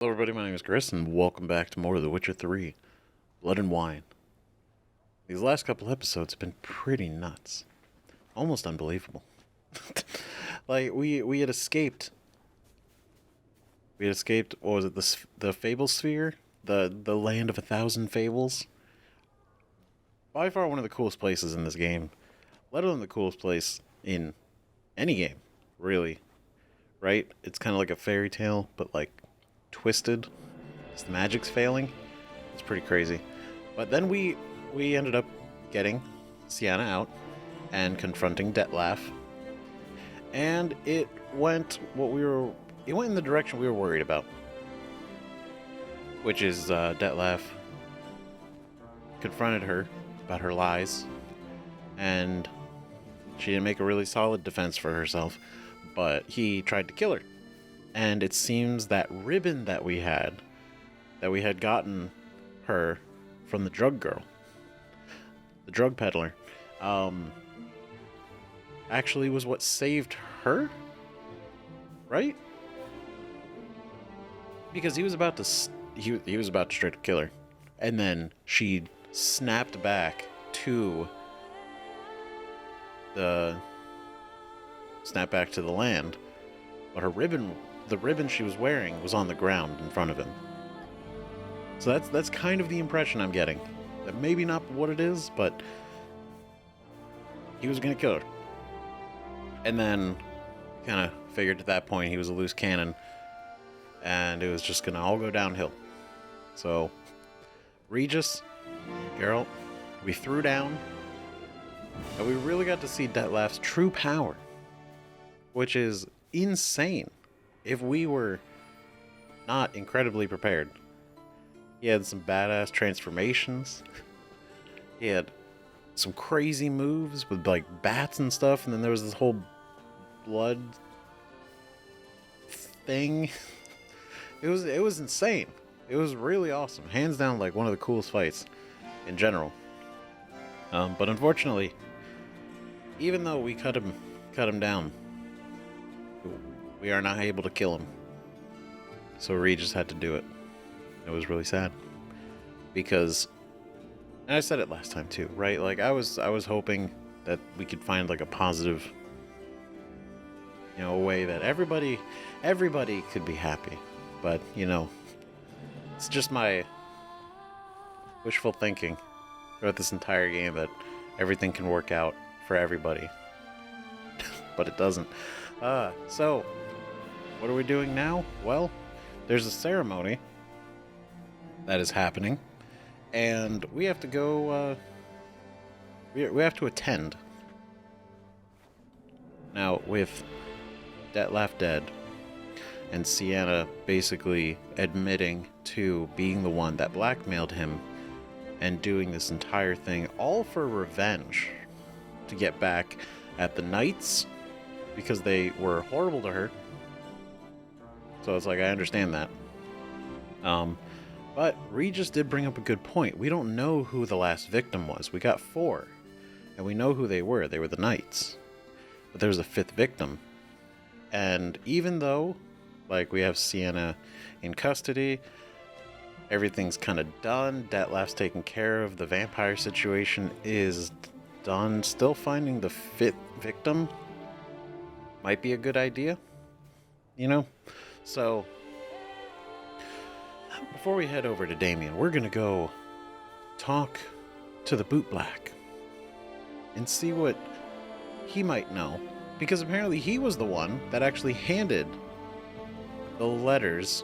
Hello everybody, my name is Chris, and welcome back to more of The Witcher 3, Blood and Wine. These last couple episodes have been pretty nuts. Almost unbelievable. Like, we had escaped... what was it, the Fablesphere? The land of 1,000 fables? By far one of the coolest places in this game. Let alone the coolest place in any game, really. Right? It's kind of like a fairy tale, but like... twisted. The magic's failing. It's pretty crazy. But then we ended up getting Syanna out and confronting Dettlaff. And it went in the direction we were worried about. Which is Dettlaff confronted her about her lies, and she didn't make a really solid defense for herself, but he tried to kill her. And it seems that ribbon that we had gotten her from the drug girl, the drug peddler, actually was what saved her, right? Because he was about to straight up kill her, and then she snapped back to the land, but her ribbon. The ribbon she was wearing was on the ground in front of him. So that's kind of the impression I'm getting. That maybe not what it is, but he was gonna kill her. And then kind of figured at that point he was a loose cannon, and it was just gonna all go downhill. So Regis, Geralt, we threw down, and we really got to see Dettlaff's true power, which is insane. If we were not incredibly prepared. He had some badass transformations. He had some crazy moves with like bats and stuff, and then there was this whole blood thing. It was insane. It was really awesome. Hands down, like one of the coolest fights in general. But unfortunately, even though we cut him down, we are not able to kill him. So Regis had to do it. It was really sad. Because, and I said it last time too, right? Like I was hoping that we could find like a positive, a way that everybody could be happy. But, it's just my wishful thinking throughout this entire game that everything can work out for everybody. But it doesn't. So what are we doing now? Well, there's a ceremony that is happening, and we have to go, we have to attend. Now, with Dettlaff dead, and Syanna basically admitting to being the one that blackmailed him, and doing this entire thing all for revenge, to get back at the knights, because they were horrible to her. So it's like, I understand that. But Regis did bring up a good point. We don't know who the last victim was. We got 4. And we know who they were. They were the knights. But there was a 5th victim. And even though, like, we have Syanna in custody, everything's kind of done, Dettlaff's taken care of, the vampire situation is done, still finding the 5th victim might be a good idea. So, before we head over to Damien, we're going to go talk to the bootblack and see what he might know. Because apparently he was the one that actually handed the letters,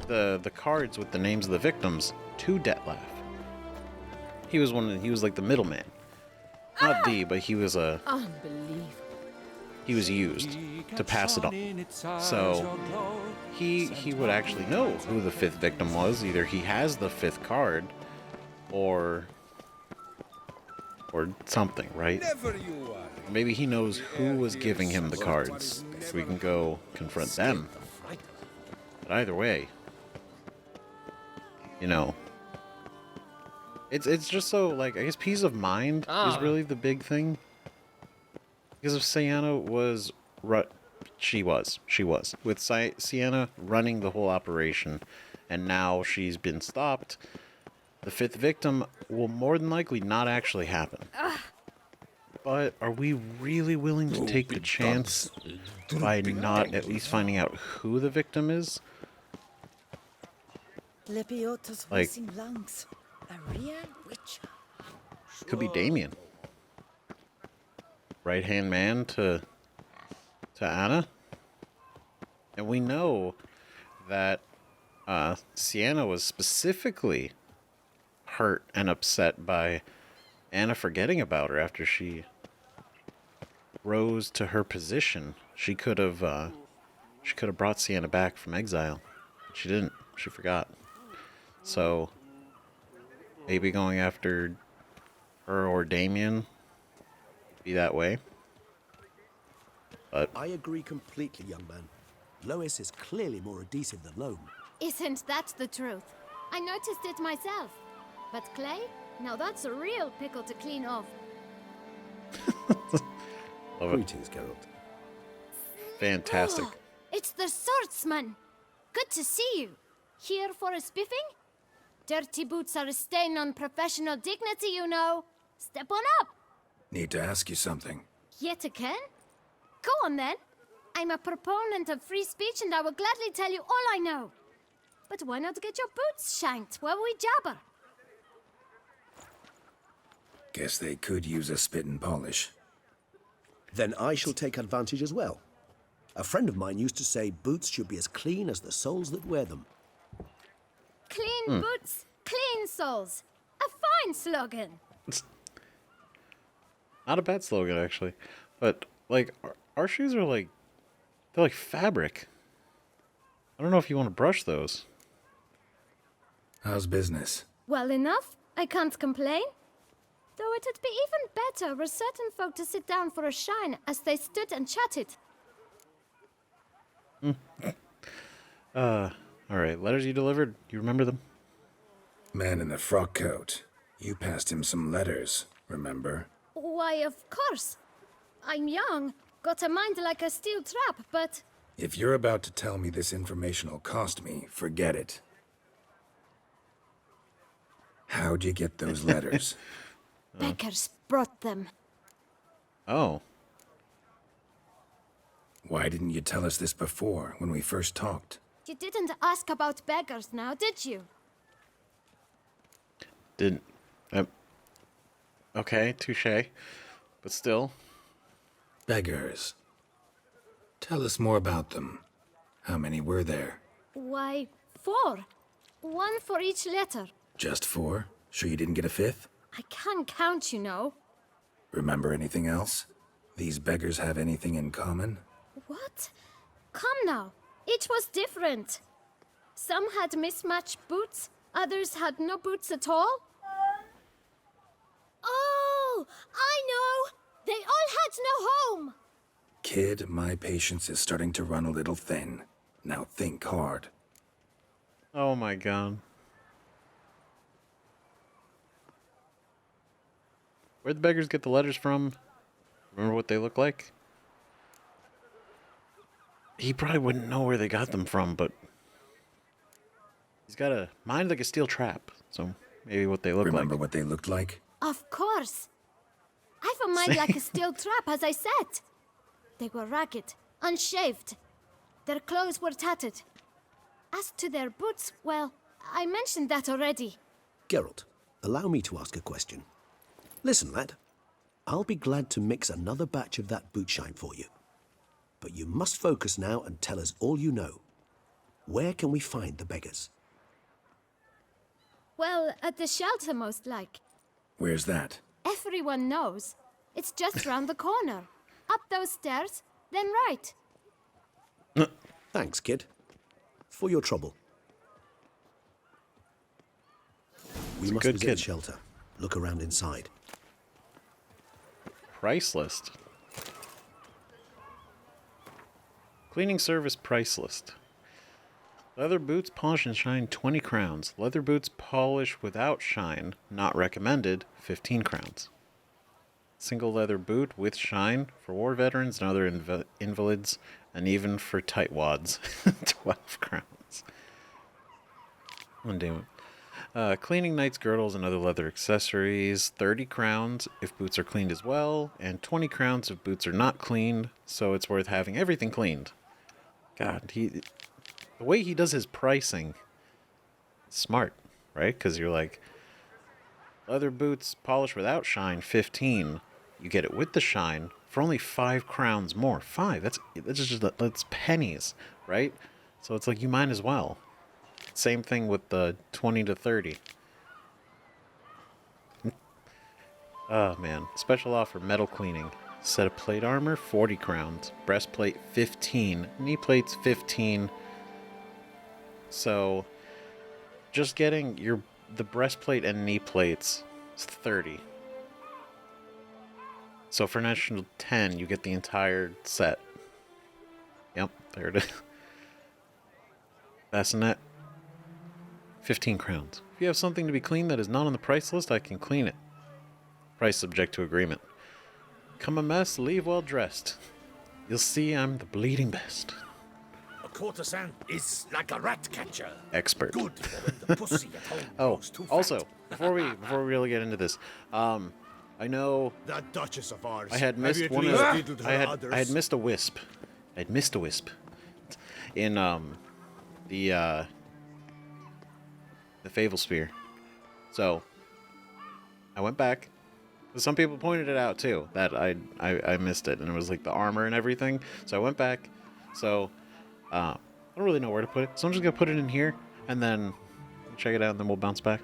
the cards with the names of the victims, to Dettlaff. He was like the middleman. Not but he was Unbelievable. He was used to pass it on. So he would actually know who the 5th victim was. Either he has the 5th card or something, right? Maybe he knows who was giving him the cards. So we can go confront them. But either way, it's just so, like, I guess peace of mind is really the big thing. Because if Syanna was She was. With Syanna running the whole operation, and now she's been stopped, the fifth victim will more than likely not actually happen. But are we really willing to take the chance by not at least finding out who the victim is? Like, could be Damien. Right-hand man to Anna. And we know that Syanna was specifically hurt and upset by Anna forgetting about her after she rose to her position. She could have brought Syanna back from exile. She didn't. She forgot. So maybe going after her or Damien be that way. But I agree completely, young man. Lois is clearly more adhesive than loam. Isn't that the truth? I noticed it myself. But clay? Now that's a real pickle to clean off. love it. Greetings, Geralt. Fantastic. Oh, it's the swordsman. Good to see you. Here for a spiffing? Dirty boots are a stain on professional dignity, you know. Step on up. Need to ask you something. Yet again? Go on then. I'm a proponent of free speech and I will gladly tell you all I know. But why not get your boots shanked while we jabber? Guess they could use a spit and polish. Then I shall take advantage as well. A friend of mine used to say boots should be as clean as the soles that wear them. Clean boots, clean soles. A fine slogan. Not a bad slogan, actually. But, like, our shoes are like, they're like fabric. I don't know if you want to brush those. How's business? Well enough. I can't complain. Though it'd be even better were certain folk to sit down for a shine as they stood and chatted. Alright, letters you delivered, you remember them? Man in the frock coat. You passed him some letters, remember? Why, of course. I'm young, got a mind like a steel trap, but... If you're about to tell me this information'll cost me, forget it. How'd you get those letters? Beggars brought them. Oh. Why didn't you tell us this before, when we first talked? You didn't ask about beggars now, did you? Didn't. Okay, touche. But still. Beggars. Tell us more about them. How many were there? Why, 4. 1 for each letter. Just 4? Sure you didn't get a 5th? I can't count, you know. Remember anything else? These beggars have anything in common? What? Come now. Each was different. Some had mismatched boots, others had no boots at all. Oh, I know! They all had no home! Kid, my patience is starting to run a little thin. Now think hard. Oh my god. Where'd the beggars get the letters from? Remember what they look like? He probably wouldn't know where they got them from, but... He's got a mind like a steel trap, so maybe what they look like. Remember what they looked like? Of course. I've a mind like a steel trap, as I said. They were ragged, unshaved. Their clothes were tattered. As to their boots, well, I mentioned that already. Geralt, allow me to ask a question. Listen, lad. I'll be glad to mix another batch of that boot shine for you. But you must focus now and tell us all you know. Where can we find the beggars? Well, at the shelter, most like. Where's that? Everyone knows. It's just round the corner. Up those stairs, then right. Thanks, kid. For your trouble. We must visit the shelter. Look around inside. Price list. Cleaning service price list. Leather boots, polish and shine, 20 crowns. Leather boots, polish without shine, not recommended, 15 crowns. Single leather boot with shine for war veterans and other invalids And even for tightwads, 12 crowns. Cleaning knight's girdles and other leather accessories, 30 crowns if boots are cleaned as well, and 20 crowns if boots are not cleaned, so it's worth having everything cleaned. God, the way he does his pricing, smart, right? Because you're like, leather boots polished without shine, 15. You get it with the shine for only 5 crowns more. 5, that's pennies, right? So it's like, you might as well. Same thing with the 20 to 30. Oh man, special offer, metal cleaning. Set of plate armor, 40 crowns. Breastplate, 15. Knee plates, 15. So, just getting the breastplate and knee plates is 30. So for an additional 10, you get the entire set. Yep, there it is. Bassinet, 15 crowns. If you have something to be cleaned that is not on the price list, I can clean it. Price subject to agreement. Come a mess, leave well dressed. You'll see I'm the bleeding best. A courtesan is like a rat catcher. Expert. Good for when the pussy at home Oh, grows too also, fat. before we really get into this, I know That Duchess of ours. I had have missed you at one least of diddled her I had others? missed a wisp. I'd missed a wisp in the Fablesphere. So I went back. Some people pointed it out too that I missed it, and it was like the armor and everything. So I went back. So I don't really know where to put it, so I'm just gonna put it in here and then check it out, and then we'll bounce back.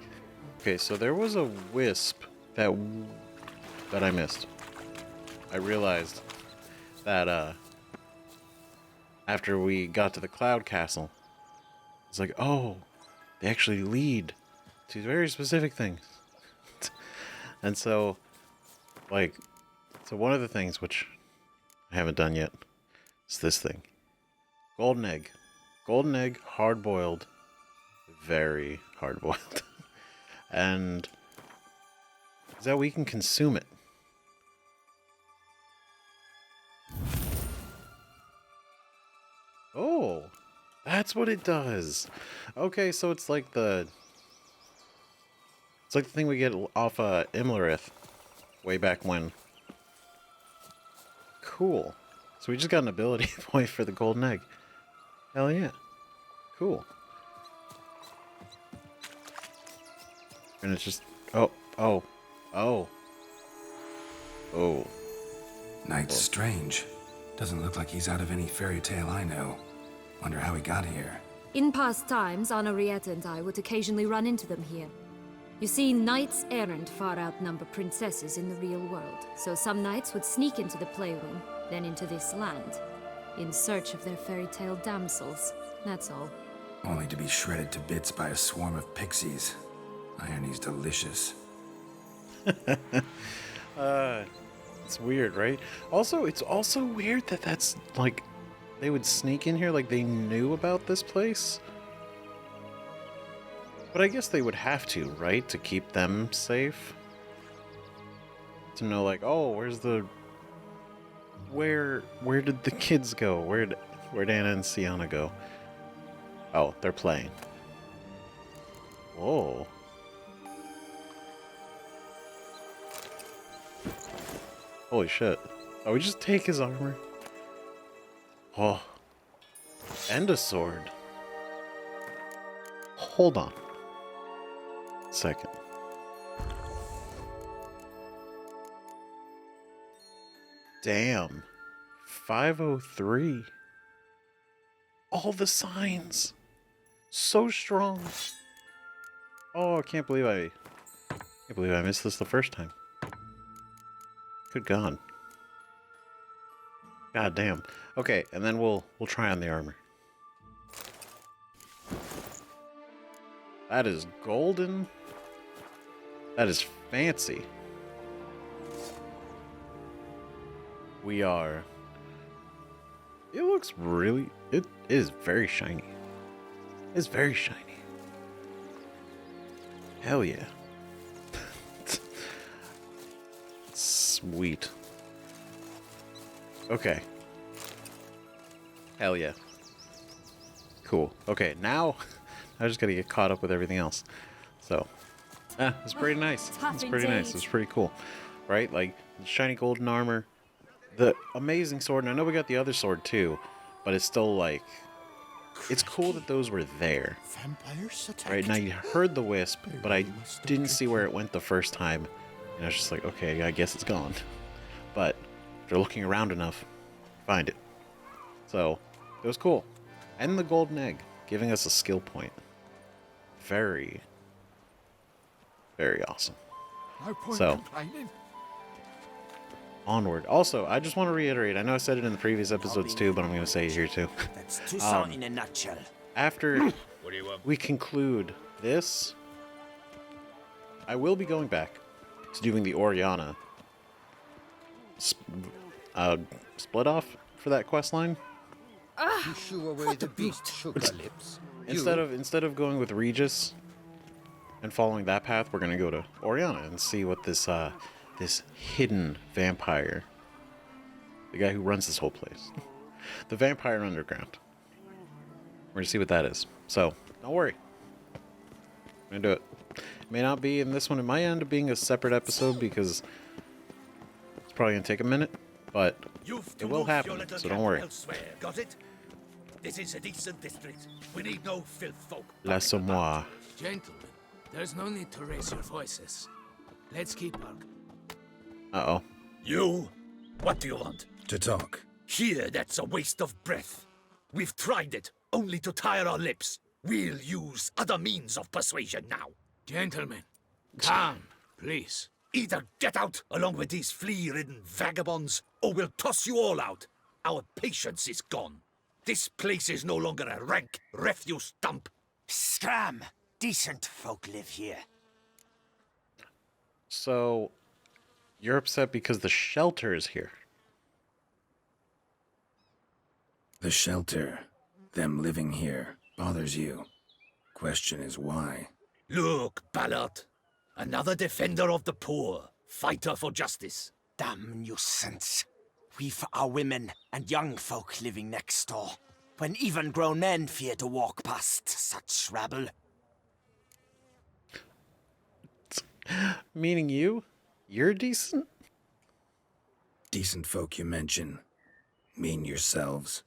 Okay, so there was a wisp that I missed. I realized that after we got to the Cloud Castle, it's like, oh, they actually lead to very specific things. And so, like, so one of the things which I haven't done yet is this thing. Golden egg. Golden egg, hard-boiled. Very hard-boiled. And is that we can consume it. Oh, that's what it does. Okay, so it's like the thing we get off Imlerith way back when. Cool. So we just got an ability point for the golden egg. Hell yeah. Cool. And it's just oh. Knight's strange. Doesn't look like he's out of any fairy tale I know. Wonder how he got here. In past times, Anarietta and I would occasionally run into them here. You see, knights errant far outnumber princesses in the real world, so some knights would sneak into the playroom, then into this land, in search of their fairy tale damsels. That's all. Only to be shredded to bits by a swarm of pixies. Irony's delicious. It's weird, right? Also, it's also weird that that's like they would sneak in here like they knew about this place. But I guess they would have to, right? To keep them safe. To know like, oh, where's the where did the kids go? Where'd Anna and Syanna go? Oh, they're playing. Whoa. Holy shit. Oh, we just take his armor? Oh. And a sword. Hold on. Second. Damn. 503. All the signs. So strong. Oh, I can't believe I missed this the first time. Good God. God damn. Okay, and then we'll try on the armor. That is golden. That is fancy. We are. It looks really. It is very shiny. It's very shiny. Hell yeah. Sweet. Okay. Hell yeah. Cool. Okay, now I just gotta get caught up with everything else. So, it's pretty nice. Tough It's pretty nice. indeed. It's pretty cool, right? Like the shiny golden armor, the amazing sword. And I know we got the other sword too, but it's still like, it's cool that those were there. Vampires attacked. Right now, you heard the wisp, but I didn't see where it went the first time, and I was just like, okay, I guess it's gone. But if you're looking around enough, find it. So it was cool, and the golden egg giving us a skill point. Very, very awesome. No point So- complaining. Onward. Also, I just want to reiterate. I know I said it in the previous episodes too, but I'm going to say it here too. That's Toussaint in a nutshell. After What do you want? we conclude this, I will be going back to doing the Oriana split off for that quest line. You shoo away the beast sugar lips. Instead of going with Regis and following that path, we're gonna go to Oriana and see what this this hidden vampire, the guy who runs this whole place, the vampire underground. We're gonna see what that is. So don't worry, I'm gonna do it. It may not be in this one. It might end up being a separate episode because it's probably gonna take a minute, but You've it will move happen. your little So camp don't worry. Elsewhere. Got it? This is a decent district. We need no filth folk. Laissez-moi. Gentlemen, there's no need to raise your voices. Let's keep our... Uh oh. You? What do you want? To talk. Here, that's a waste of breath. We've tried it, only to tire our lips. We'll use other means of persuasion now. Gentlemen, calm, please. Either get out along with these flea-ridden vagabonds, or we'll toss you all out. Our patience is gone. This place is no longer a rank refuse dump. Scram! Decent folk live here. So, you're upset because the shelter is here. The shelter, them living here, bothers you. Question is why? Look, Ballard. Another defender of the poor. Fighter for justice. Damn nuisance. We've our women and young folk living next door, when even grown men fear to walk past such rabble. Meaning you? You're decent? Decent folk you mention. Mean yourselves.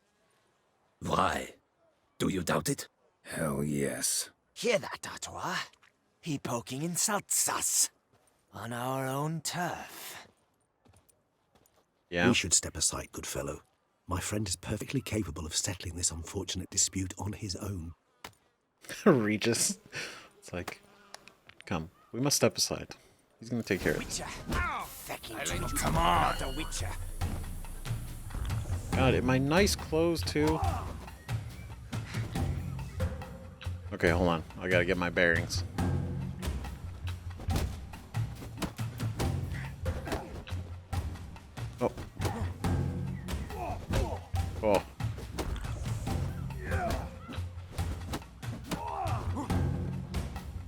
Why? Do you doubt it? Hell yes. Hear that, Artois? He poking insults us. On our own turf. Yeah. We should step aside, good fellow. My friend is perfectly capable of settling this unfortunate dispute on his own. Regis. It's like, come, we must step aside. He's gonna take care of it. Witcher. Fecking to come on. Not a witcher. God, in my nice clothes too. Okay, hold on. I gotta get my bearings. Oh. Oh.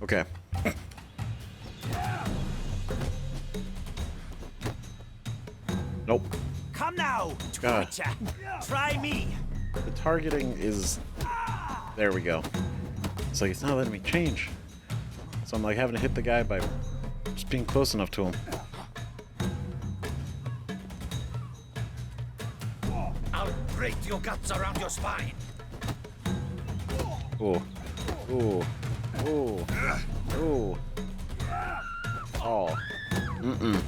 Okay. Nope. Come now, God. Witcher. Try me. The targeting is... There we go. It's like, it's not letting me change. So I'm like having to hit the guy by just being close enough to him. I'll break your guts around your spine. Ooh. Ooh. Ooh. Ooh. Oh. Mm-mm.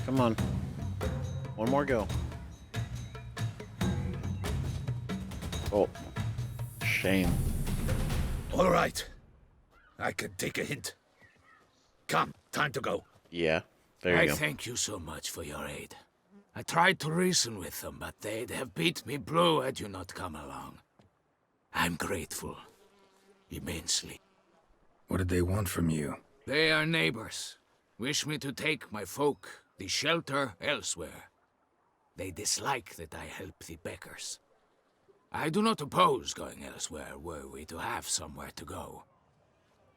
Come on. One more go. Oh. Shame. All right. I can take a hint. Come, time to go. Yeah. There you I go. thank you so much for your aid. I tried to reason with them, but they'd have beat me blue had you not come along. I'm grateful. Immensely. What did they want from you? They are neighbors. Wish me to take my folk, the shelter, elsewhere. They dislike that I help the beggars. I do not oppose going elsewhere were we to have somewhere to go.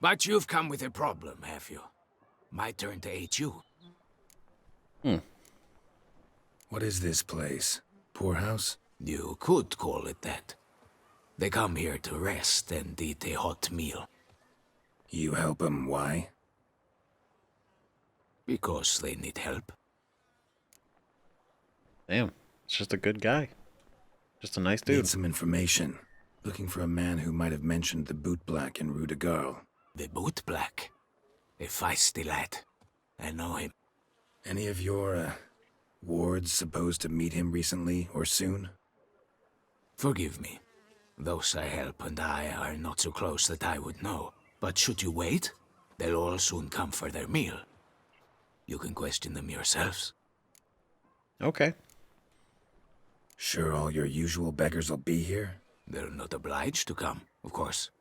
But you've come with a problem, have you? My turn to aid you. What is this place? Poorhouse? You could call it that. They come here to rest and eat a hot meal. You help him, why? Because they need help. Damn, it's just a good guy. Just a nice Need dude. some information. Looking for a man who might have mentioned the boot black in Rue de Garl. The boot black. A feisty lad. I know him. Any of your, wards supposed to meet him recently or soon? Forgive me. Those I help and I are not so close that I would know. But should you wait, they'll all soon come for their meal. You can question them yourselves. Okay. Sure all your usual beggars will be here? They're not obliged to come, of course.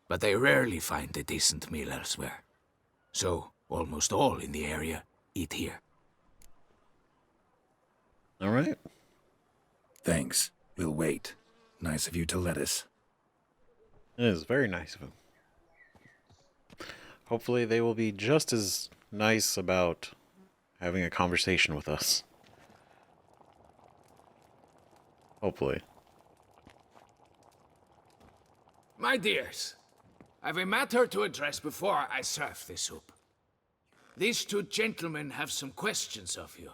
But they rarely find a decent meal elsewhere. So, almost all in the area eat here. All right. Thanks. We'll wait. Nice of you to let us. It is very nice of him. Hopefully they will be just as nice about having a conversation with us. Hopefully. My dears, I've a matter to address before I serve the soup. These two gentlemen have some questions of you.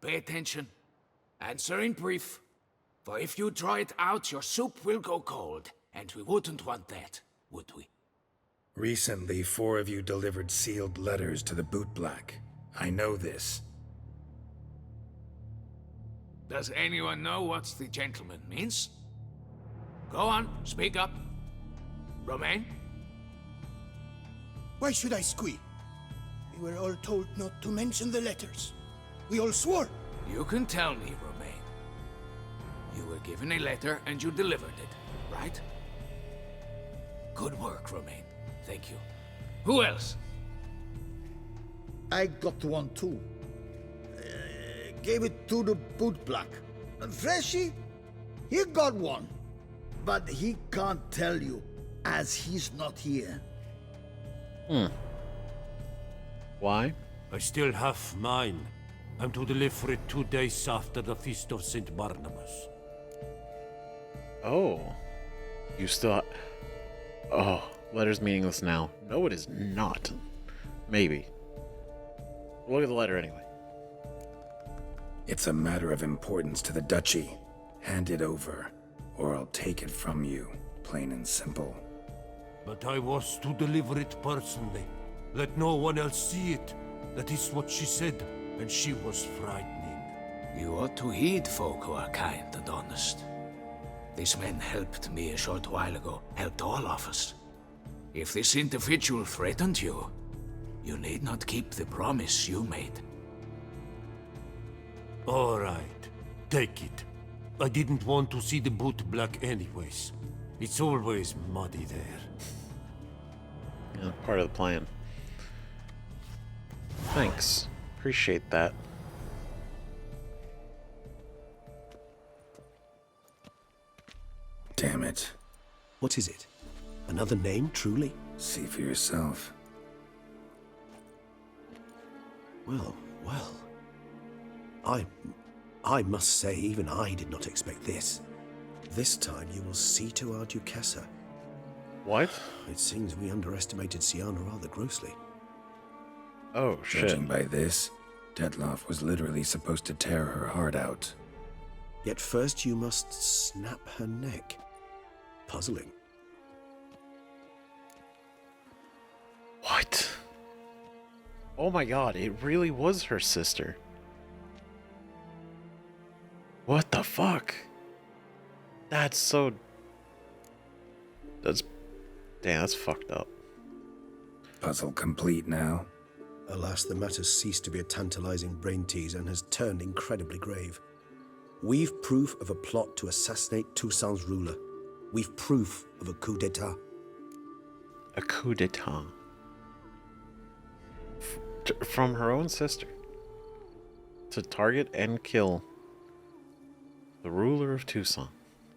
Pay attention. Answer in brief. For if you draw it out, your soup will go cold. And we wouldn't want that, would we? Recently, 4 of you delivered sealed letters to the boot black. I know this. Does anyone know what the gentleman means? Go on, speak up. Romain? Why should I squeal? We were all told not to mention the letters. We all swore. You can tell me, Romain. You were given a letter and you delivered it, right? Good work, Romain. Thank you. Who else? I got one too. Gave it to the boot black. And Freshy, he got one. But he can't tell you, as he's not here. Why? I still have mine. I'm to deliver it 2 days after the Feast of St. Barnabas. Oh. You still... Oh, letter's meaningless now. No, it is not. Maybe. Look at the letter anyway. It's a matter of importance to the duchy. Hand it over, or I'll take it from you, plain and simple. But I was to deliver it personally. Let no one else see it. That is what she said, and she was frightening. You ought to heed folk who are kind and honest. These men helped me a short while ago, helped all of us. If this individual threatened you, you need not keep the promise you made. All right, take it. I didn't want to see the boot black anyways. It's always muddy there. Yeah, part of the plan. Thanks. Appreciate that. Damn it. What is it? Another name, truly? See for yourself. Well, well. I must say, even I did not expect this. This time you will see to our Duchessa. What? It seems we underestimated Syanna rather grossly. Oh, shit. Judging by this, Dettlaff was literally supposed to tear her heart out. Yet first you must snap her neck. Puzzling. What? Oh my god, it really was her sister. What the fuck? That's so... That's... Damn, that's fucked up. Puzzle complete now. Alas, the matter ceased to be a tantalizing brain tease and has turned incredibly grave. We've proof of a plot to assassinate Toussaint's ruler. We've proof of a coup d'etat. A coup d'etat. From her own sister. To target and kill the ruler of Toussaint,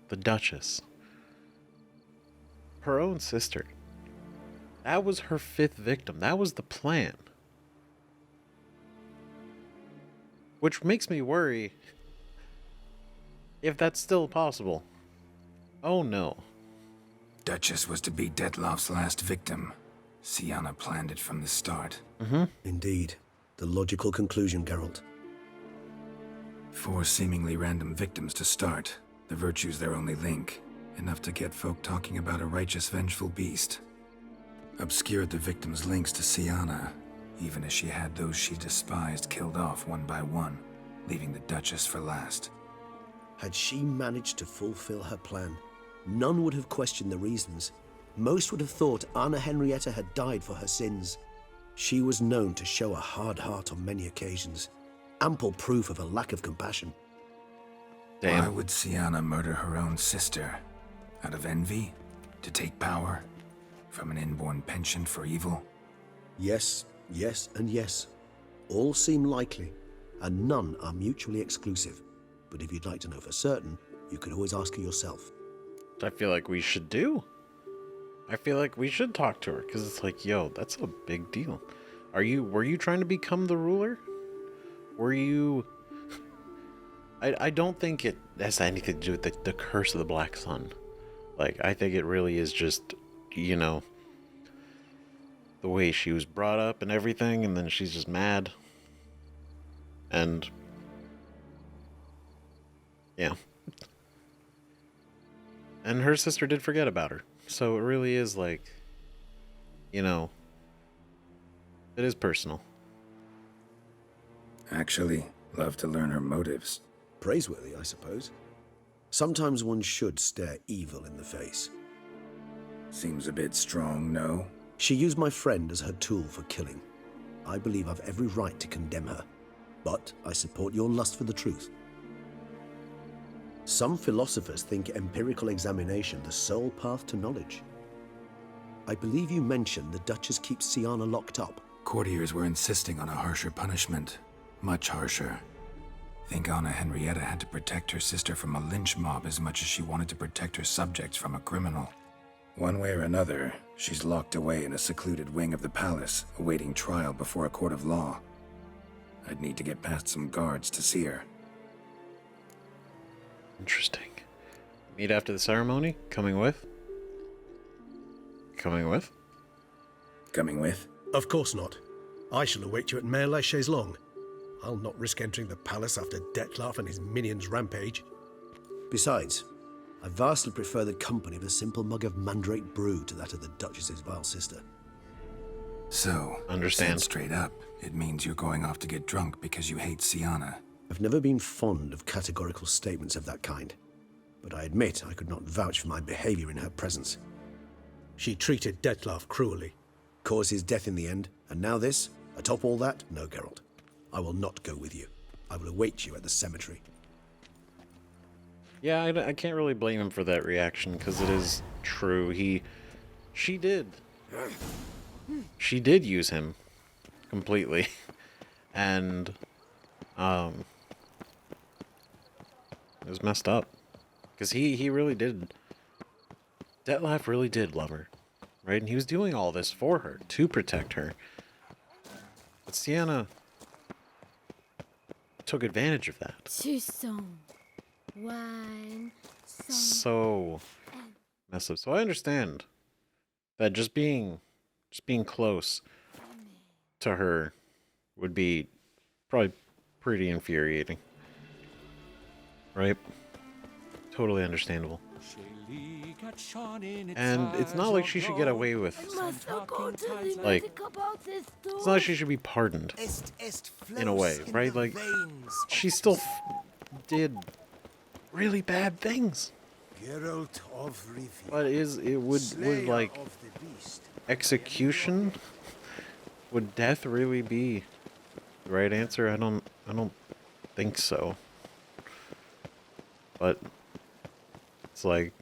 the Duchess. Her own sister. That was her 5th victim. That was the plan. Which makes me worry If that's still possible. Oh no. Duchess was to be Dettlaff's last victim. Syanna planned it from the start. Indeed. The logical conclusion, Geralt. 4 seemingly random victims to start. The virtue's their only link. Enough to get folk talking about a righteous, vengeful beast. Obscured the victims' links to Syanna, even as she had those she despised killed off one by one, leaving the Duchess for last. Had she managed to fulfill her plan, none would have questioned the reasons. Most would have thought Anarietta had died for her sins. She was known to show a hard heart on many occasions. Ample proof of a lack of compassion. Damn. Why would Syanna murder her own sister? Out of envy? To take power? From an inborn penchant for evil? Yes, yes, and yes. All seem likely, and none are mutually exclusive. But if you'd like to know for certain, you could always ask her yourself. I feel like we should do. I feel like we should talk to her, because it's like, yo, that's a big deal. Were you trying to become the ruler? Were you... I don't think it has anything to do with the curse of the Black Sun. Like, I think it really is just, you know, the way she was brought up and everything, and then she's just mad. And... yeah. And her sister did forget about her. So it really is like, you know, it is personal. Actually, love to learn her motives. Praiseworthy, I suppose. Sometimes one should stare evil in the face. Seems a bit strong, no? She used my friend as her tool for killing. I believe I've every right to condemn her. But I support your lust for the truth. Some philosophers think empirical examination the sole path to knowledge. I believe you mentioned the Duchess keeps Syanna locked up. Courtiers were insisting on a harsher punishment. Much harsher. Think Anarietta had to protect her sister from a lynch mob as much as she wanted to protect her subjects from a criminal. One way or another, she's locked away in a secluded wing of the palace, awaiting trial before a court of law. I'd need to get past some guards to see her. Interesting. Meet after the ceremony? Coming with? Coming with? Coming with? Of course not. I shall await you at Mare la Chaise-Longue. I'll not risk entering the palace after Dettlaff and his minions rampage. Besides, I vastly prefer the company of a simple mug of mandrake brew to that of the Duchess's vile sister. So, understand said straight up, it means you're going off to get drunk because you hate Syanna. I've never been fond of categorical statements of that kind, but I admit I could not vouch for my behavior in her presence. She treated Dettlaff cruelly, caused his death in the end, and now this? Atop all that? No, Geralt. I will not go with you. I will await you at the cemetery. Yeah, I can't really blame him for that reaction, because it is true. She did use him completely, and it was messed up, because he really did. Dettlaff really did love her, right? And he was doing all this for her to protect her. But Syanna took advantage of that. Toussaint. Wine. So messed up. So I understand that just being close to her would be probably pretty infuriating. Right? Totally understandable. And it's not like she should get away with, like, it's not like she should be pardoned in a way, right? Like, she still did really bad things. But would like execution? Would death really be the right answer? I don't think so. But it's like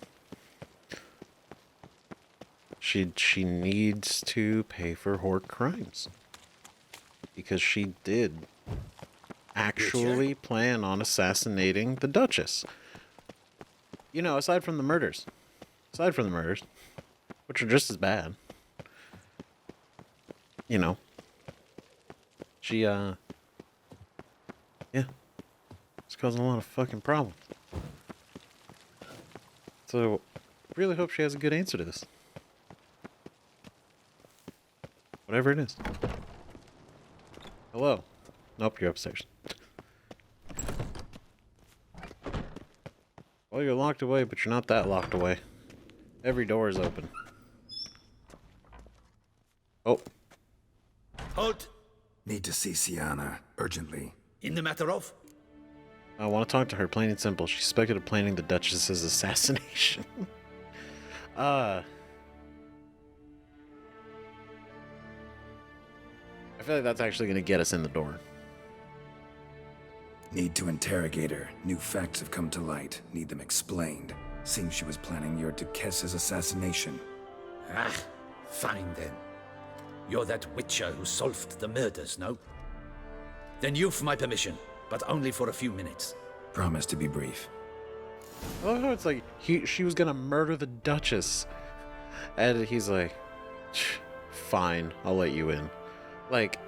she needs to pay for her crimes, because she did actually plan on assassinating the Duchess. You know, aside from the murders, which are just as bad. You know, she yeah, it's causing a lot of fucking problems. So, really hope she has a good answer to this. Whatever it is. Hello. Nope, you're upstairs. Well, you're locked away, but you're not that locked away. Every door is open. Oh. Halt! Need to see Syanna, urgently. In the matter of? I want to talk to her, plain and simple. She's suspected of planning the Duchess's assassination. I feel like that's actually going to get us in the door. Need to interrogate her. New facts have come to light. Need them explained. Seems she was planning your Duchess's assassination. Ah, fine then. You're that witcher who solved the murders, no? Then you've my permission, but only for a few minutes. Promise to be brief. I love how it's like, she was going to murder the Duchess. And he's like, fine, I'll let you in. Like,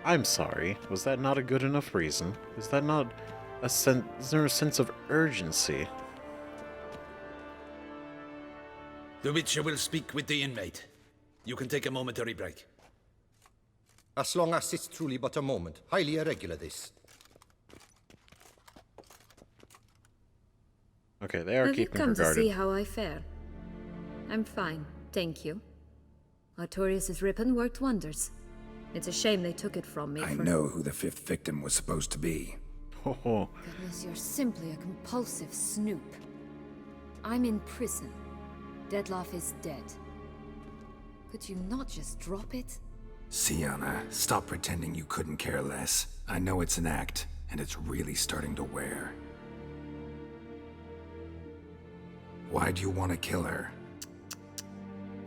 I'm sorry. Was that not a good enough reason? Is that not a sense? Is there a sense of urgency? The witcher will speak with the inmate. You can take a momentary break. As long as it's truly but a moment. Highly irregular, this. Okay, they are Have you keeping her come to guarded. see how I fare? I'm fine, thank you. Artorius' ribbon worked wonders. It's a shame they took it from me. I know who the fifth victim was supposed to be. Oh. Goodness, you're simply a compulsive snoop. I'm in prison. Dettlaff is dead. Could you not just drop it? Syanna, stop pretending you couldn't care less. I know it's an act, and it's really starting to wear. Why do you want to kill her?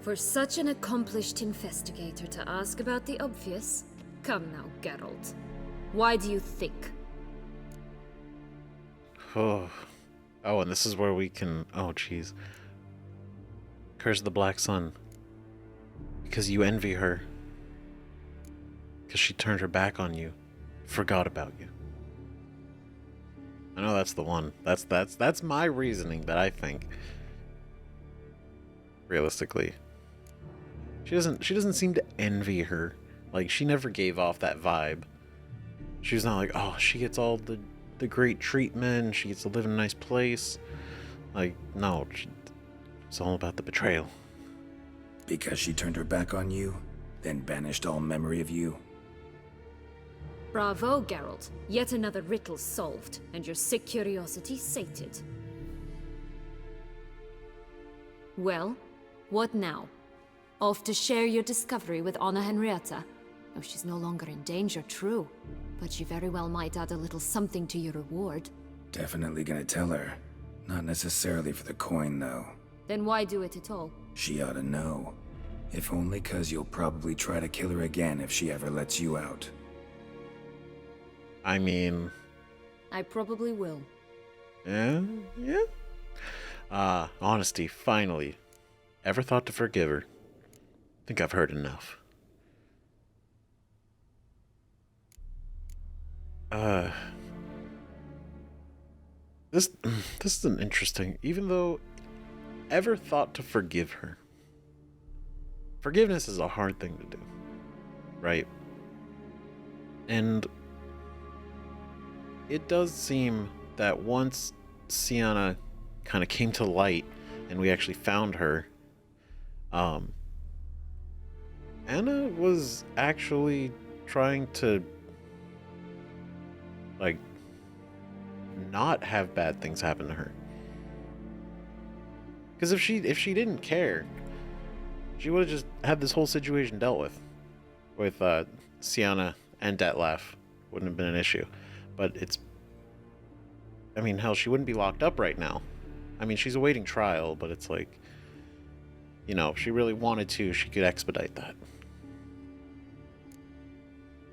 For such an accomplished investigator to ask about the obvious? Come now, Geralt. Why do you think? Oh, and this is where we can... Oh, jeez. Curse of the Black Sun. Because you envy her. Because she turned her back on you. Forgot about you. I know that's the one. That's my reasoning that I think. Realistically. She doesn't seem to envy her. Like, she never gave off that vibe. She was not like, oh, she gets all the great treatment, she gets to live in a nice place. Like, no, it's all about the betrayal. Because she turned her back on you, then banished all memory of you? Bravo, Geralt. Yet another riddle solved, and your sick curiosity sated. Well, what now? Off to share your discovery with Anarietta? Oh, she's no longer in danger, true. But she very well might add a little something to your reward. Definitely gonna tell her. Not necessarily for the coin, though. Then why do it at all? She ought to know. If only 'cause you'll probably try to kill her again if she ever lets you out. I mean... I probably will. Yeah? Honesty, finally. Ever thought to forgive her? Think I've heard enough. This is an interesting... Even though... Ever thought to forgive her? Forgiveness is a hard thing to do. Right? And... It does seem that once Syanna kind of came to light and we actually found her, Anna was actually trying to, like, not have bad things happen to her. Because if she didn't care, she would have just had this whole situation dealt with Syanna and Dettlaff. Wouldn't have been an issue. But it's... I mean, hell, she wouldn't be locked up right now. I mean, she's awaiting trial, but it's like... You know, if she really wanted to, she could expedite that.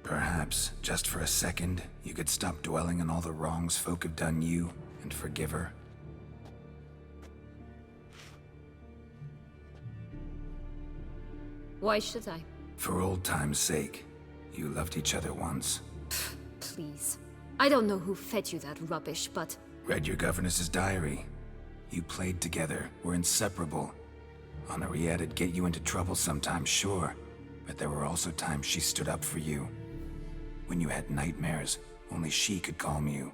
Perhaps, just for a second, you could stop dwelling on all the wrongs folk have done you and forgive her. Why should I? For old time's sake. You loved each other once. Please. I don't know who fed you that rubbish, but... Read your governess's diary. You played together, were inseparable. Anarieta'd get you into trouble sometimes, sure, but there were also times she stood up for you. When you had nightmares, only she could calm you.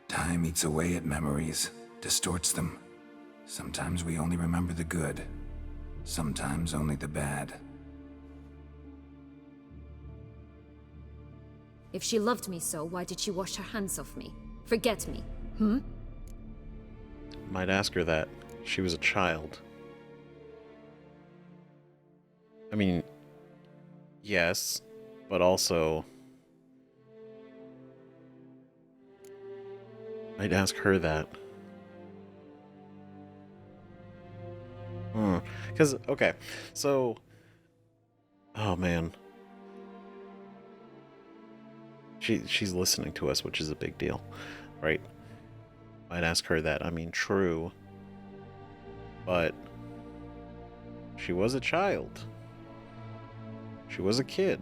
Time eats away at memories, distorts them. Sometimes we only remember the good, sometimes only the bad. If she loved me so, why did she wash her hands off me? Forget me, Might ask her that. She was a child. I mean, yes, but also... I'd ask her that. Because, okay, so... Oh, man. She's listening to us, which is a big deal, right? I'd ask her that. I mean, true. But... she was a child. She was a kid.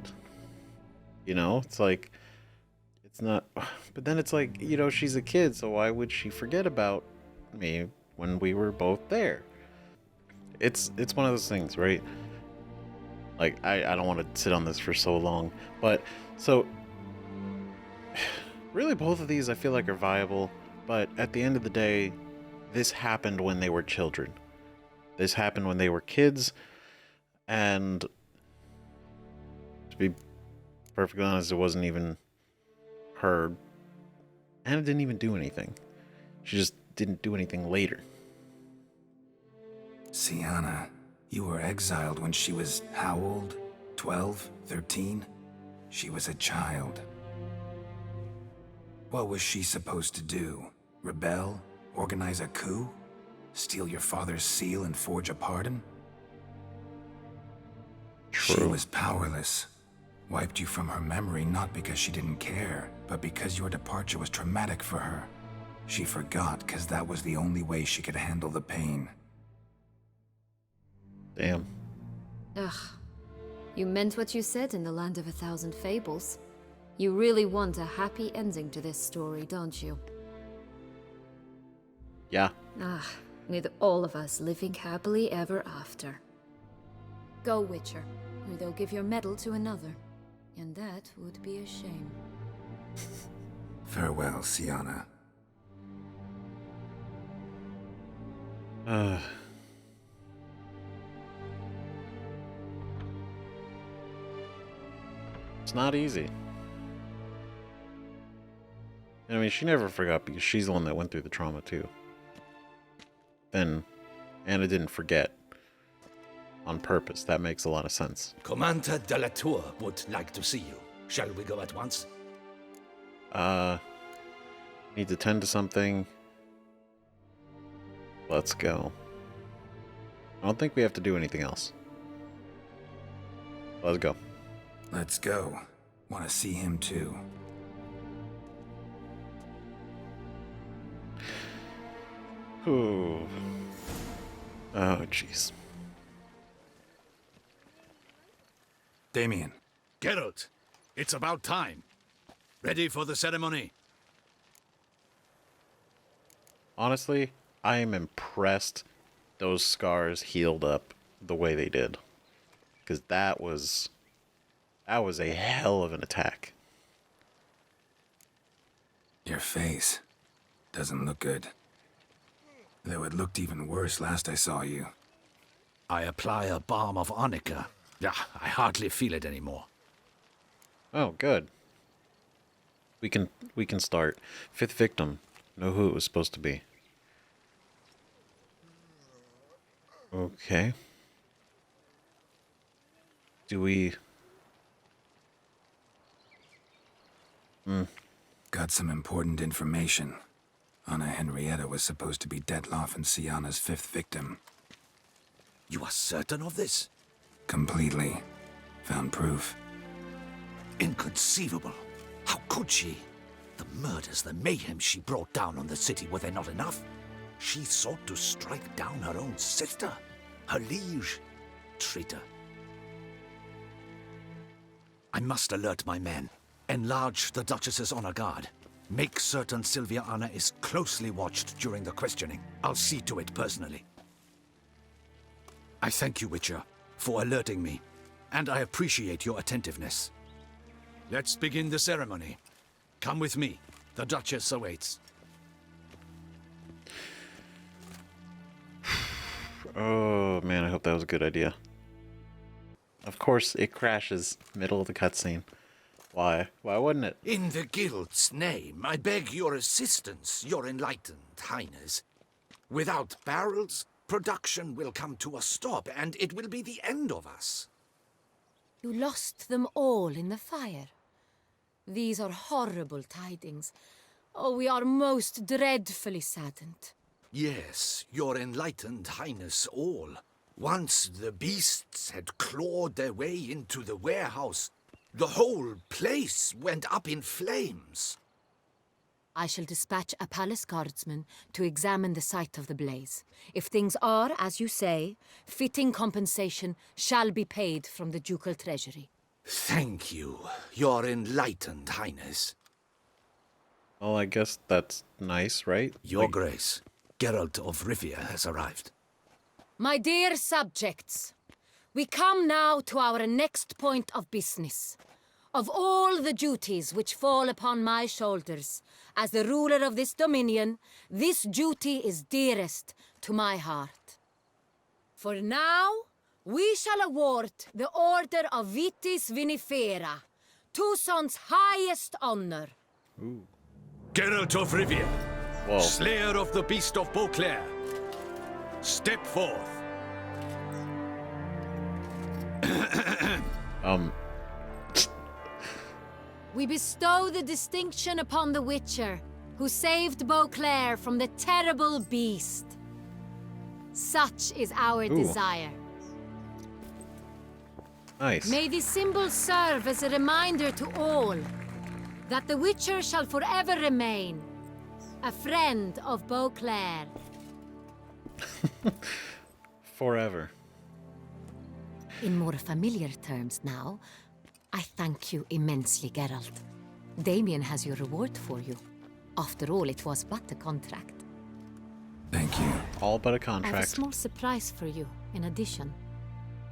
You know? It's like... It's not... But then it's like, you know, she's a kid, so why would she forget about me when we were both there? It's one of those things, right? Like, I don't want to sit on this for so long, but, so... Really, both of these I feel like are viable, but at the end of the day, this happened when they were children. This happened when they were kids, and... To be perfectly honest, it wasn't even her... Anna didn't even do anything. She just didn't do anything later. Syanna, you were exiled when she was how old? 12? 13? She was a child. What was she supposed to do? Rebel? Organize a coup? Steal your father's seal and forge a pardon? True. She was powerless. Wiped you from her memory not because she didn't care, but because your departure was traumatic for her. She forgot because that was the only way she could handle the pain. Damn. Ugh. You meant what you said in the land of 1,000 fables. You really want a happy ending to this story, don't you? Yeah. Ah, with all of us living happily ever after. Go, Witcher, or they'll give your medal to another. And that would be a shame. Farewell, Syanna. It's not easy. I mean, she never forgot because she's the one that went through the trauma too. Then Anna didn't forget on purpose. That makes a lot of sense. Commander de la Tour would like to see you. Shall we go at once? Need to tend to something. Let's go. I don't think we have to do anything else. Let's go. Let's go. Want to see him too. Ooh. Oh, jeez. Damien. Geralt, it's about time. Ready for the ceremony? Honestly, I am impressed those scars healed up the way they did. Because that was a hell of an attack. Your face doesn't look good. Though it looked even worse last I saw you. I apply a balm of arnica. Yeah, I hardly feel it anymore. Oh, good. We can start. 5th victim. Know who it was supposed to be. Okay. Do we... Got some important information. Anarietta was supposed to be Dettlaff and Syanna's 5th victim. You are certain of this? Completely. Found proof. Inconceivable. How could she? The murders, the mayhem she brought down on the city, were they not enough? She sought to strike down her own sister, her liege. Traitor. I must alert my men. Enlarge the Duchess's honor guard. Make certain Sylviana is closely watched during the questioning. I'll see to it personally. I thank you, Witcher, for alerting me, and I appreciate your attentiveness. Let's begin the ceremony. Come with me. The Duchess awaits. Oh man, I hope that was a good idea. Of course, it crashes middle of the cutscene. Why? Why wouldn't it? In the Guild's name, I beg your assistance, your enlightened highness. Without barrels, production will come to a stop, and it will be the end of us. You lost them all in the fire. These are horrible tidings. Oh, we are most dreadfully saddened. Yes, your enlightened highness all. Once the beasts had clawed their way into the warehouse, the whole place went up in flames. I shall dispatch a palace guardsman to examine the site of the blaze. If things are, as you say, fitting compensation shall be paid from the ducal treasury. Thank you, your enlightened highness. Well, I guess that's nice, right? Your Grace, Geralt of Rivia has arrived. My dear subjects, we come now to our next point of business. Of all the duties which fall upon my shoulders, as the ruler of this dominion, this duty is dearest to my heart. For now, we shall award the Order of Vitis Vinifera, Toussaint's highest honor. Ooh. Geralt of Rivia, Whoa. Slayer of the Beast of Beauclair, step forth. We bestow the distinction upon the Witcher, who saved Beauclair from the terrible beast. Such is our desire. Nice. May this symbol serve as a reminder to all that the Witcher shall forever remain a friend of Beauclair. Forever. In more familiar terms now, I thank you immensely, Geralt. Damien has your reward for you. After all, it was but a contract. Thank you. All but a I have a contract. small surprise for you, in addition.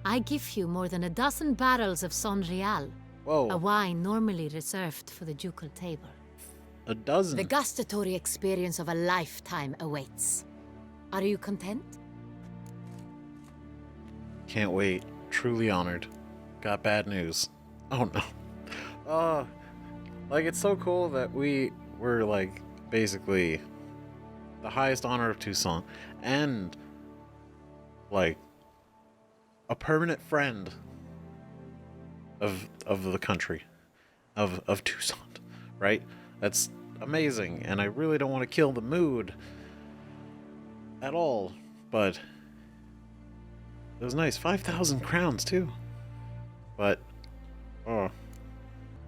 I give you more than a dozen barrels of Son Real, Whoa. a wine normally reserved for the ducal table. A dozen. The gustatory experience of a lifetime awaits. Are you content? Can't wait. Truly honored. Got bad news. Oh no. Like, it's so cool that we were, like, basically the highest honor of Toussaint and, like, a permanent friend of the country of Toussaint, right? That's amazing, and I really don't want to kill the mood at all, but it was nice. 5,000 crowns too. But oh, I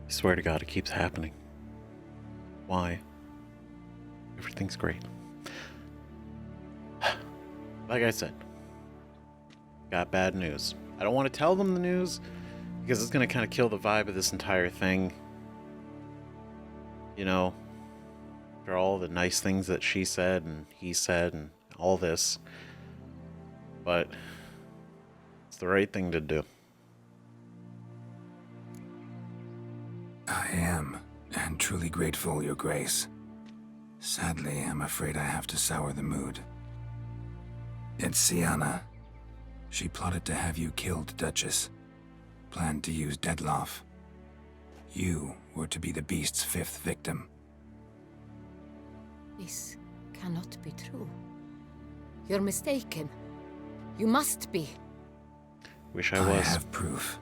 swear to God, it keeps happening. Why? Everything's great. Like I said, got bad news. I don't want to tell them the news because it's going to kind of kill the vibe of this entire thing. You know, after all the nice things that she said and he said and all this. But it's the right thing to do. I am, and truly grateful, Your Grace. Sadly, I'm afraid I have to sour the mood. It's Syanna. She plotted to have you killed, Duchess. Planned to use Dettlaff. You were to be the beast's fifth victim. This cannot be true. You're mistaken. You must be. Wish I I was. have proof.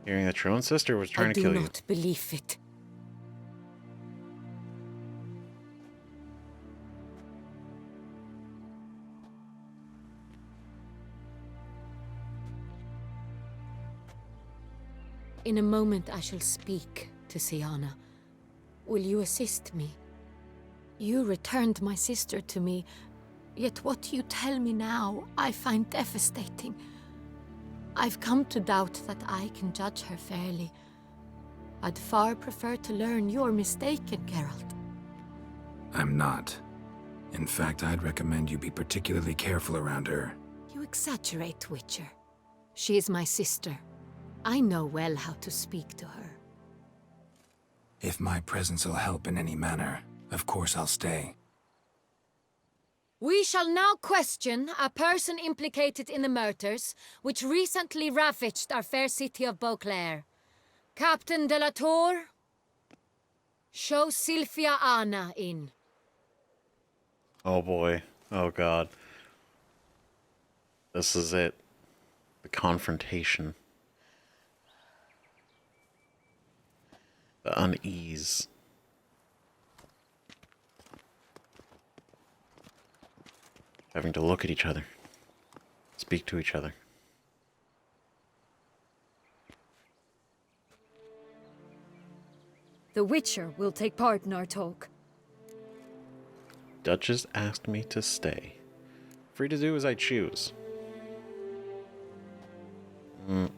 Hearing that your own sister was trying to kill you. I do not believe it. In a moment I shall speak to Syanna. Will you assist me? You returned my sister to me, yet what you tell me now I find devastating. I've come to doubt that I can judge her fairly. I'd far prefer to learn you're mistaken, Geralt. I'm not. In fact, I'd recommend you be particularly careful around her. You exaggerate, Witcher. She is my sister. I know well how to speak to her. If my presence will help in any manner, of course I'll stay. We shall now question a person implicated in the murders which recently ravaged our fair city of Beauclair. Captain de la Tour, show Sylvia Anna in. Oh boy. Oh god. This is it. The confrontation. The unease. Having to look at each other. Speak to each other. The Witcher will take part in our talk. Duchess asked me to stay. Free to do as I choose. The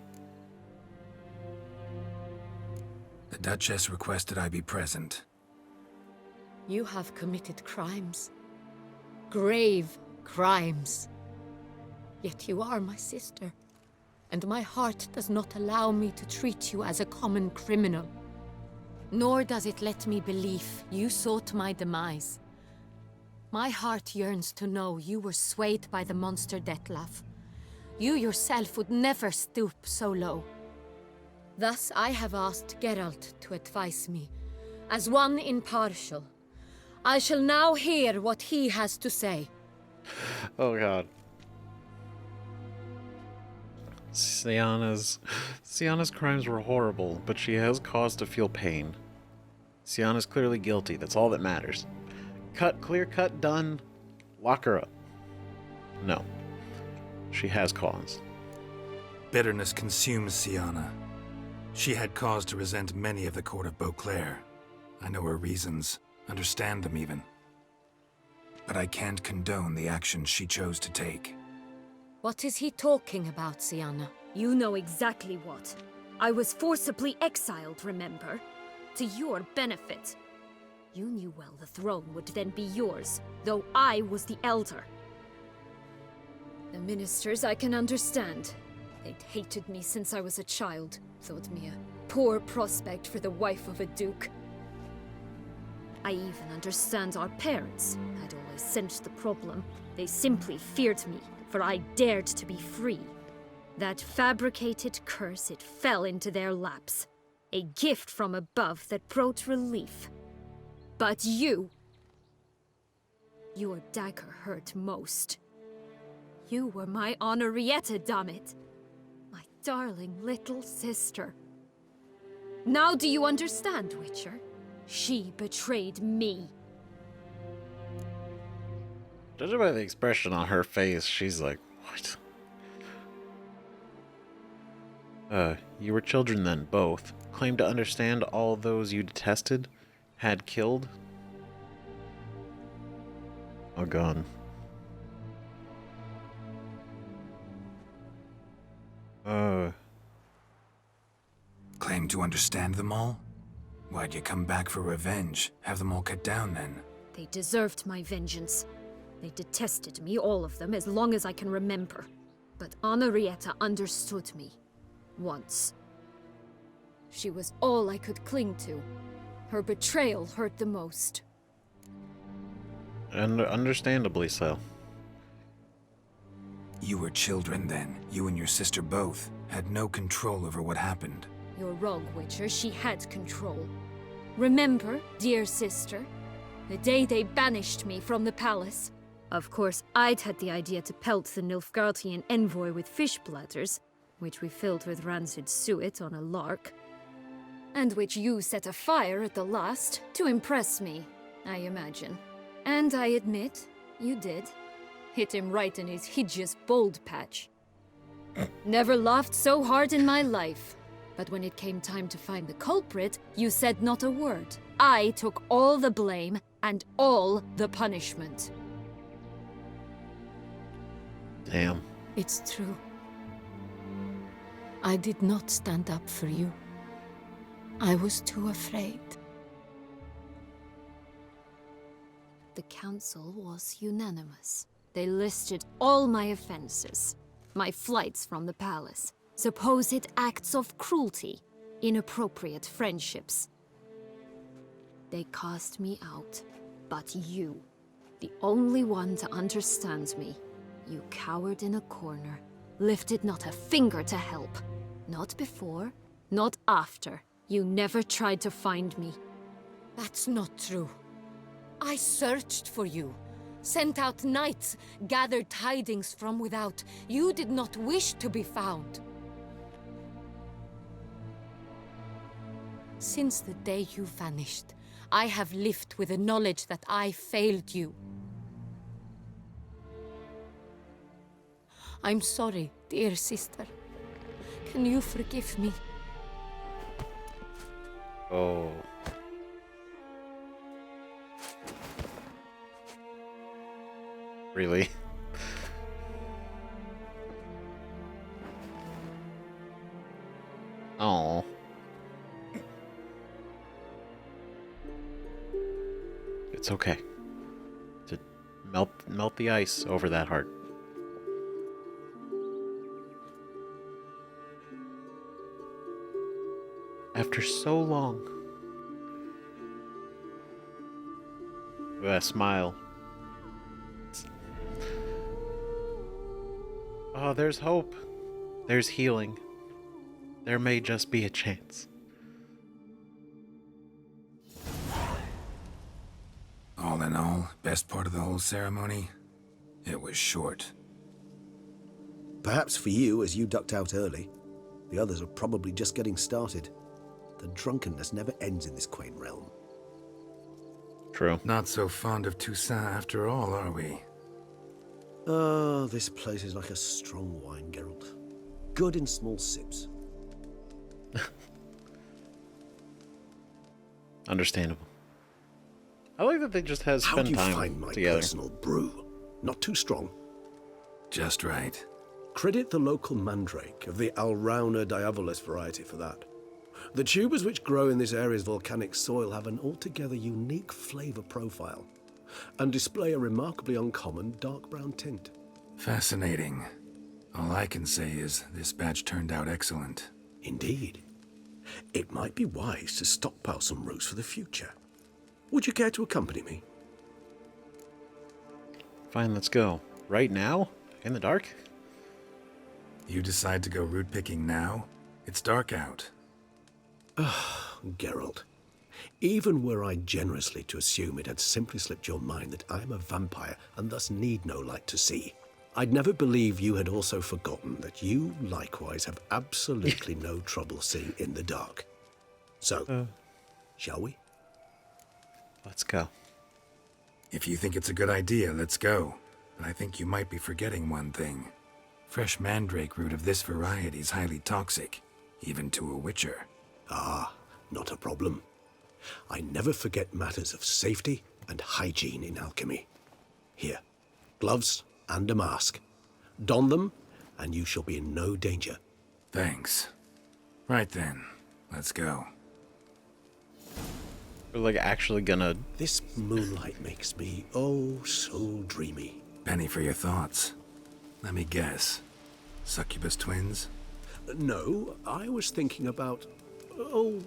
Duchess requested I be present. You have committed crimes. Grave crimes. Yet you are my sister, and my heart does not allow me to treat you as a common criminal. Nor does it let me believe you sought my demise. My heart yearns to know you were swayed by the monster Dettlaff. You yourself would never stoop so low. Thus I have asked Geralt to advise me, As one impartial, I shall now hear what he has to say. Oh god. Syanna's crimes were horrible, but she has cause to feel pain. Syanna's clearly guilty. That's all that matters. Clear cut, done. Lock her up. No. She has cause. Bitterness consumes Syanna. She had cause to resent many of the court of Beauclair. I know her reasons, understand them even. But I can't condone the actions she chose to take. What is he talking about, Syanna? You know exactly what. I was forcibly exiled, remember? To your benefit. You knew well the throne would then be yours, though I was the elder. The ministers I can understand. They'd hated me since I was a child, thought me a poor prospect for the wife of a duke. I even understand our parents. I'd always sensed the problem. They simply feared me, for I dared to be free. That fabricated curse, it fell into their laps. A gift from above that brought relief. But you... Your dagger hurt most. You were my Anarietta, dammit. My darling little sister. Now do you understand, Witcher? She betrayed me. Judging by the expression on her face, she's like, what? You were children then, both. Claimed to understand all those you detested, had killed? Oh, God. Claim to understand them all? Why'd you come back for revenge? Have them all cut down then? They deserved my vengeance. They detested me, all of them, as long as I can remember. But Anarietta understood me. Once. She was all I could cling to. Her betrayal hurt the most. And understandably so. You were children then. You and your sister both had no control over what happened. You're wrong, Witcher. She had control. Remember, dear sister, the day they banished me from the palace? Of course, I'd had the idea to pelt the Nilfgaardian envoy with fish bladders, which we filled with rancid suet on a lark, and which you set afire at the last to impress me, I imagine. And I admit, you did. Hit him right in his hideous bald patch. Never laughed so hard in my life. But when it came time to find the culprit, you said not a word. I took all the blame and all the punishment. Damn. It's true. I did not stand up for you. I was too afraid. The council was unanimous. They listed all my offenses. My flights from the palace, supposed acts of cruelty, inappropriate friendships. They cast me out. But you, the only one to understand me, you cowered in a corner, lifted not a finger to help. Not before, not after. You never tried to find me. That's not true. I searched for you, sent out knights, gathered tidings from without. You did not wish to be found. Since the day you vanished, I have lived with the knowledge that I failed you. I'm sorry, dear sister. Can you forgive me? Oh. Really? Oh. It's okay. To melt the ice over that heart. After so long. With a smile. Oh, there's hope. There's healing. There may just be a chance. All in all, best part of the whole ceremony? It was short. Perhaps for you, as you ducked out early. The others are probably just getting started. The drunkenness never ends in this quaint realm. True. Not so fond of Toussaint after all, are we? Oh, this place is like a strong wine, Geralt. Good in small sips. Understandable. I like that they just have spent time How do you find my together. personal brew? Not too strong? Just right. Credit the local mandrake of the Alrauna diavolis variety for that. The tubers which grow in this area's volcanic soil have an altogether unique flavor profile and display a remarkably uncommon dark brown tint. Fascinating. All I can say is this batch turned out excellent. Indeed. It might be wise to stockpile some roots for the future. Would you care to accompany me? Fine, let's go. Right now? In the dark? You decide to go root picking now? It's dark out. Geralt, even were I generously to assume it had simply slipped your mind that I am a vampire and thus need no light to see, I'd never believe you had also forgotten that you likewise have absolutely no trouble seeing in the dark. So, shall we? Let's go. If you think it's a good idea, let's go. But I think you might be forgetting one thing. Fresh mandrake root of this variety is highly toxic, even to a witcher. Ah, not a problem. I never forget matters of safety and hygiene in alchemy. Here, gloves and a mask. Don them, and you shall be in no danger. Thanks. Right then, let's go. We're like actually gonna... This moonlight makes me, oh, so dreamy. Penny for your thoughts. Let me guess. Succubus twins? No, I was thinking about,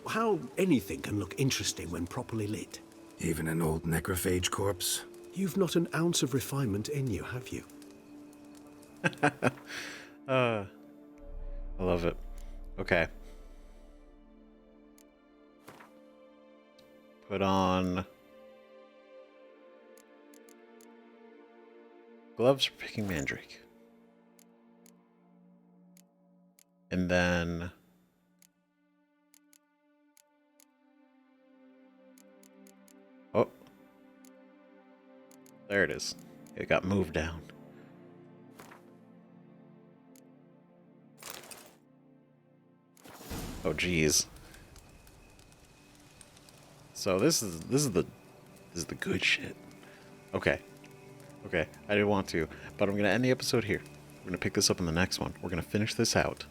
how anything can look interesting when properly lit. Even an old necrophage corpse? You've not an ounce of refinement in you, have you? I love it. Okay. Put on gloves for picking mandrake. And then oh, there it is. It got moved down. Oh, geez. So this is the good shit. Okay. Okay. I didn't want to, but I'm gonna end the episode here. We're gonna pick this up in the next one. We're gonna finish this out.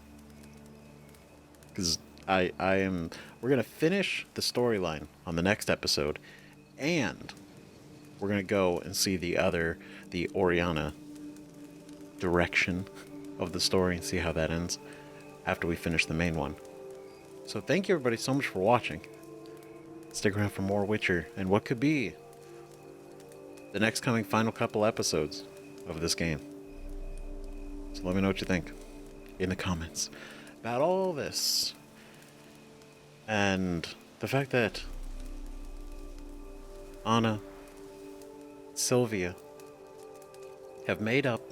Because we're gonna finish the storyline on the next episode, and we're gonna go and see the Oriana direction of the story and see how that ends after we finish the main one. So thank you everybody so much for watching. Stick around for more Witcher and what could be the next coming final couple episodes of this game. So let me know what you think in the comments about all this. And the fact that Anna, Sylvia have made up,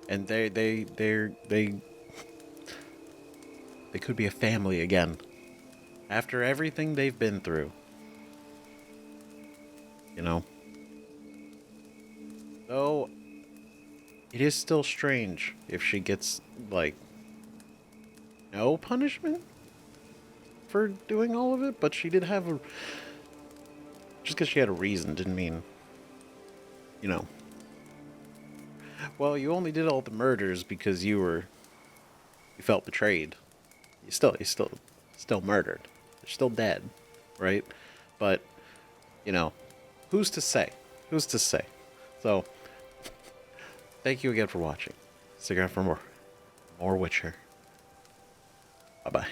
and they could be a family again after everything they've been through. You know? Though it is still strange if she gets, like, no punishment for doing all of it, but she did have just because she had a reason didn't mean, you know. Well, you only did all the murders because you felt betrayed. You still murdered. You're still dead, right? But, you know, who's to say? Who's to say? So, thank you again for watching. Stick around for more Witcher. Bye-bye.